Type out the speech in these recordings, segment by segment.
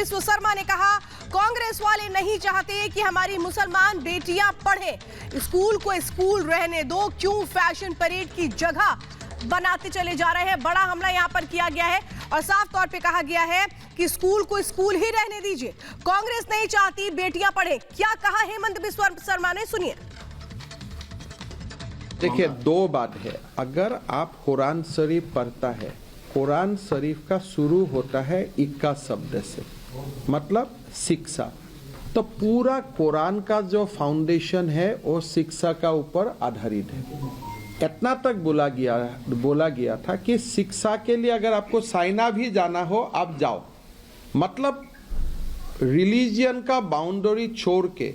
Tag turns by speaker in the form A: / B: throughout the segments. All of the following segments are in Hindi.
A: बिस्व शर्मा ने कहा, कांग्रेस वाले नहीं चाहते कि हमारी मुसलमान बेटियां पढ़ें। स्कूल को स्कूल रहने दो, क्यों फैशन परेड की जगह बनाते चले जा रहे हैं। बड़ा हमला यहां पर किया गया है और साफ तौर पे कहा गया है कि स्कूल को स्कूल ही रहने दीजिए, कांग्रेस नहीं चाहती बेटियां पढ़े। क्या कहा हेमंत बिस्व शर्मा ने, सुनिए।
B: देखिए, दो बात है। अगर आप कुरान शरीफ पढ़ता है, कुरान शरीफ का शुरू होता है इक्का शब्द से, मतलब शिक्षा। तो पूरा कुरान का जो फाउंडेशन है वो शिक्षा का ऊपर आधारित है। इतना तक बोला गया था कि शिक्षा के लिए अगर आपको चाइना भी जाना हो आप जाओ, मतलब रिलीजियन का बाउंड्री छोड़ के,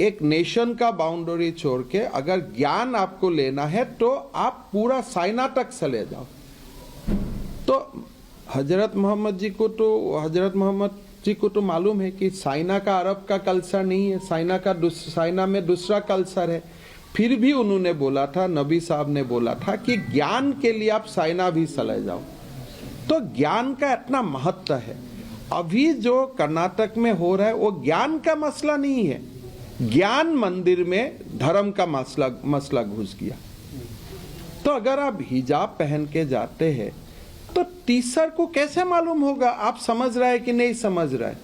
B: एक नेशन का बाउंड्री छोड़ के अगर ज्ञान आपको लेना है तो आप पूरा चाइना तक चले जाओ। तो हजरत मोहम्मद जी को तो मालूम है कि चाइना का अरब का कल्चर नहीं है, चाइना में दूसरा कल्चर है। फिर भी उन्होंने बोला था, नबी साहब ने बोला था कि ज्ञान के लिए आप चाइना भी चले जाओ। तो ज्ञान का इतना महत्व है। अभी जो कर्नाटक में हो रहा है वो ज्ञान का मसला नहीं है, ज्ञान मंदिर में धर्म का मसला घुस गया। तो अगर आप हिजाब पहन के जाते हैं तो टीचर को कैसे मालूम होगा आप समझ रहा है कि नहीं समझ रहा है?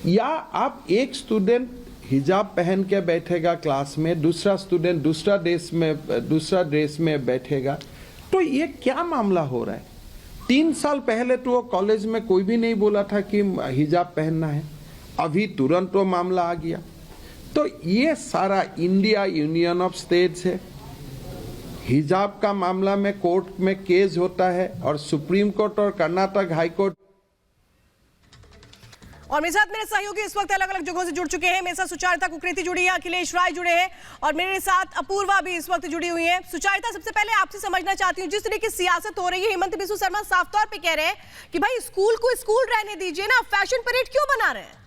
B: या आप एक स्टूडेंट हिजाब पहन के बैठेगा क्लास में, दूसरा स्टूडेंट दूसरा ड्रेस में बैठेगा, तो ये क्या मामला हो रहा है? 3 साल पहले तो वो कॉलेज में कोई भी नहीं बोला था कि हिजाब पहनना है, अभी तुरंत वो मामला आ गया। तो ये सारा इंडिया यूनियन ऑफ स्टेट्स है। हिजाब का मामला में कोर्ट में केस होता है और सुप्रीम कोर्ट और कर्नाटक हाई कोर्ट।
A: और मेरे साथ मेरे सहयोगी इस वक्त अलग अलग जगहों से जुड़ चुके हैं। मेरे साथ सुचारिता कुकृति जुड़ी है, अखिलेश राय जुड़े हैं और मेरे साथ अपूर्वा भी इस वक्त जुड़ी हुई है। सुचारिता, सबसे पहले आपसे समझना चाहती हूँ, जिस तरह की सियासत हो रही है, हेमंत बिस्व शर्मा साफ तौर पे कह रहे हैं कि भाई स्कूल को स्कूल रहने दीजिए ना, फैशन परेड क्यों बना रहे हैं?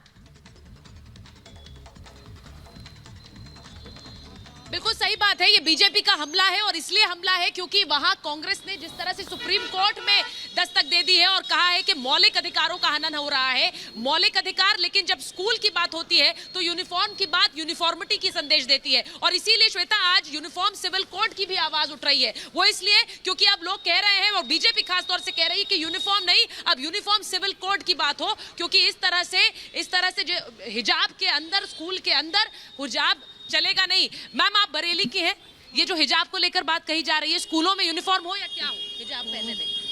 C: बिल्कुल सही बात है, ये बीजेपी का हमला है और इसलिए हमला है क्योंकि वहां कांग्रेस ने जिस तरह से सुप्रीम कोर्ट में दस्तक दे दी है और कहा है कि मौलिक अधिकारों का हनन हो रहा है, मौलिक अधिकार। लेकिन जब स्कूल की बात होती है तो यूनिफॉर्म की बात यूनिफॉर्मिटी की संदेश देती है और इसीलिए श्वेता आज यूनिफॉर्म सिविल कोड की भी आवाज उठ रही है। वो इसलिए क्योंकि अब लोग कह रहे हैं और बीजेपी खासतौर से कह रही है कि यूनिफॉर्म नहीं, अब यूनिफॉर्म सिविल कोड की बात हो, क्योंकि इस तरह से जो हिजाब के अंदर, स्कूल के अंदर हिजाब चलेगा नहीं। मैम, आप बरेली की हैं, ये जो हिजाब को लेकर बात कही जा रही है, स्कूलों में यूनिफॉर्म हो या क्या हो, हिजाब पहनने दें?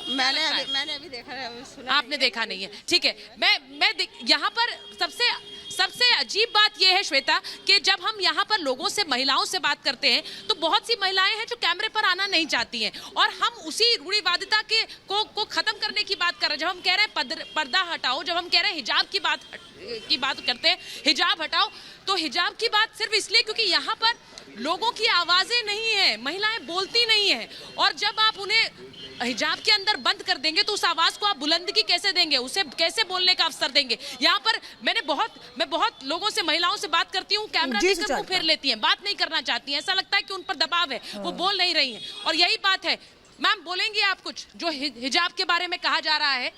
D: मैंने अभी देखा है, सुना
C: आपने देखा नहीं है, ठीक है। मैं यहाँ पर सबसे अजीब बात यह है श्वेता कि जब हम यहाँ पर लोगों से, महिलाओं से बात करते हैं तो बहुत सी महिलाएं हैं जो कैमरे पर आना नहीं चाहती हैं और हम उसी रूढ़िवादिता को खत्म करने की बात कर रहे हैं। जब हम कह रहे हैं पर्दा हटाओ, जब हम कह रहे हैं हिजाब की बात करते हैं, हिजाब हटाओ, तो हिजाब की बात सिर्फ इसलिए क्योंकि यहाँ पर लोगों की आवाजें नहीं है, महिलाएं बोलती नहीं है और जब आप उन्हें हिजाब के अंदर बंद कर देंगे तो उस आवाज को आप बुलंदगी कैसे देंगे, उसे कैसे बोलने का अवसर देंगे? यहाँ पर मैं बहुत लोगों से, महिलाओं से बात करती हूँ, कैमरा देखकर मुंह फेर लेती हैं, बात नहीं करना चाहती हैं, ऐसा लगता है कि उन पर दबाव है, वो बोल नहीं रही हैं और यही बात है। मैम, बोलेंगे आप कुछ जो हिजाब के बारे में कहा जा रहा है?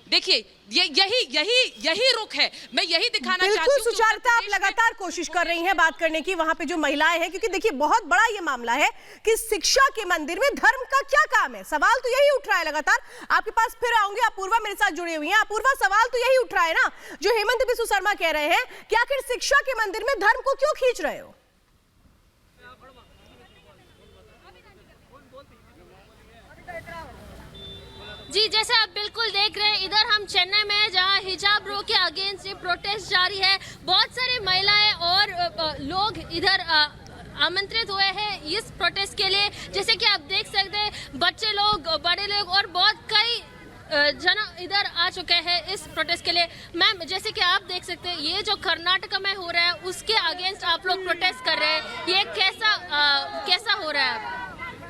C: देखिए, यही रुख है, मैं यही दिखाना चाहती हूँ।
A: बिल्कुल सुचारिता, आप लगातार कोशिश कर रही हैं बात करने की वहां पे जो महिलाएं हैं, क्योंकि देखिए बहुत बड़ा ये मामला है कि शिक्षा के मंदिर में धर्म का क्या काम है। सवाल तो यही उठ रहा है लगातार। आपके पास फिर आऊंगे, अपूर्वा मेरे साथ जुड़ी हुई है। अपूर्वा, सवाल तो यही उठ रहा है ना जो हेमंत बिस्व शर्मा कह रहे हैं कि आखिर शिक्षा के मंदिर में धर्म को क्यों खींच रहे हो?
E: जी, जैसे आप बिल्कुल देख रहे हैं, इधर हम चेन्नई में जहां हिजाब रो के अगेंस्ट ये प्रोटेस्ट जारी है, बहुत सारी महिलाएं और लोग इधर आमंत्रित हुए हैं इस प्रोटेस्ट के लिए। जैसे कि आप देख सकते हैं, बच्चे लोग, बड़े लोग और बहुत कई जन इधर आ चुके हैं इस प्रोटेस्ट के लिए। मैम, जैसे कि आप देख सकते हैं, ये जो कर्नाटक में हो रहा है उसके अगेंस्ट आप लोग प्रोटेस्ट कर रहे हैं, ये कैसा हो रहा है?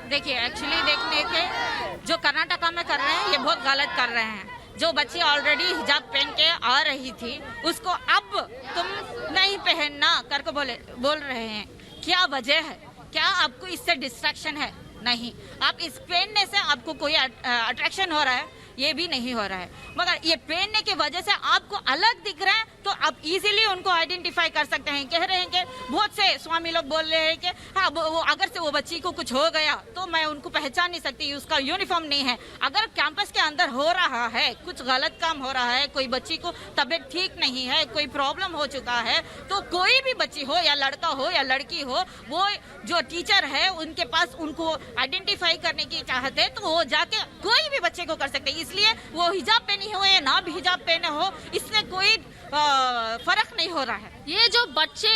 D: देखिए, एक्चुअली देखने के जो कर्नाटका में कर रहे हैं ये बहुत गलत कर रहे हैं। जो बच्ची ऑलरेडी हिजाब पहन के आ रही थी उसको अब तुम नहीं पहनना करके बोल रहे हैं, क्या वजह है? क्या आपको इससे डिस्ट्रैक्शन है? नहीं, आप इस पहनने से आपको कोई अट्रैक्शन हो रहा है? ये भी नहीं हो रहा है। मगर ये पहनने की वजह से आपको अलग दिख रहा है तो आप इजीली उनको आइडेंटिफाई कर सकते हैं। कह रहे हैं कि बहुत से स्वामी लोग बोल रहे हैं कि हाँ वो अगर से वो बच्ची को कुछ हो गया तो मैं उनको पहचान नहीं सकती, उसका यूनिफॉर्म नहीं है। अगर कैंपस के अंदर हो रहा है, कुछ गलत काम हो रहा है, कोई बच्ची को तबीयत ठीक नहीं है, कोई प्रॉब्लम हो चुका है, तो कोई भी बच्ची हो या लड़का हो या लड़की हो, वो जो टीचर है उनके पास उनको आइडेंटिफाई करने की चाहते हैं तो वो जाके कोई भी बच्चे को कर सकते हैं। इसलिए वो हिजाब पहनी हो या ना भी हिजाब पहने हो, इससे कोई फर्क नहीं हो रहा है।
E: ये जो बच्चे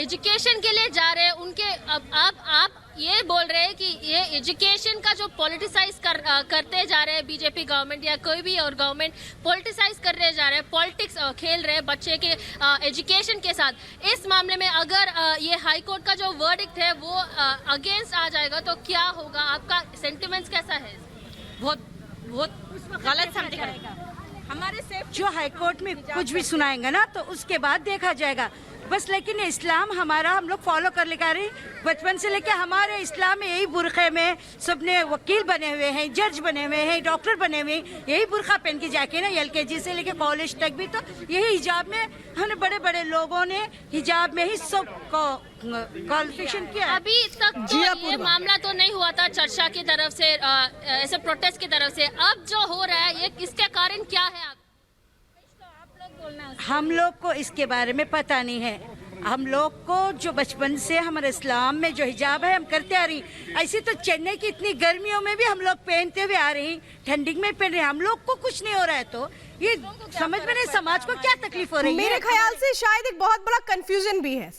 E: एजुकेशन के लिए जा रहे हैं उनके आप ये बोल रहे हैं कि ये एजुकेशन का जो पॉलिटिसाइज करते जा रहे हैं बीजेपी गवर्नमेंट या कोई भी और गवर्नमेंट पॉलिटिसाइज करने जा रहे हैं, पॉलिटिक्स खेल रहे हैं बच्चे के एजुकेशन के साथ। इस मामले में अगर ये हाई कोर्ट का जो वर्डिक्ट है वो अगेंस्ट आ जाएगा तो क्या होगा? आपका सेंटिमेंट्स कैसा है?
D: बहुत गलत समझेगा।
F: हमारे सेफ जो हाई कोर्ट में कुछ भी सुनाएंगे ना तो उसके बाद देखा जाएगा बस। लेकिन इस्लाम हमारा हम लोग फॉलो कर लेकर रही बचपन से लेकर हमारे इस्लाम में यही बुरखे में सबने वकील बने हुए हैं, जज बने हुए हैं, डॉक्टर बने हुए हैं, यही बुरखा पहन के जाके ना LKG से लेकर कॉलेज तक भी तो यही हिजाब में हमने बड़े बड़े लोगों ने हिजाब में ही सब क्वालिफिकेशन किया।
E: अभी तक तो ये मामला तो नहीं हुआ था चर्चा की तरफ से, ऐसे प्रोटेस्ट की तरफ से। अब जो हो रहा है ये इसके कारण क्या है?
F: हम लोग को इसके बारे में पता नहीं है। हम लोग को जो बचपन से हमारे इस्लाम में जो हिजाब है हम करते आ रही। ऐसे तो चेन्नई की इतनी गर्मियों में भी हम लोग पहनते हुए आ रही, ठंडी में पहन रहे, हम लोग को कुछ नहीं हो रहा है। तो ये समझ में नहीं समाज को क्या तकलीफ हो रही है।
A: मेरे ख्याल से शायद एक बहुत बड़ा कंफ्यूजन भी है।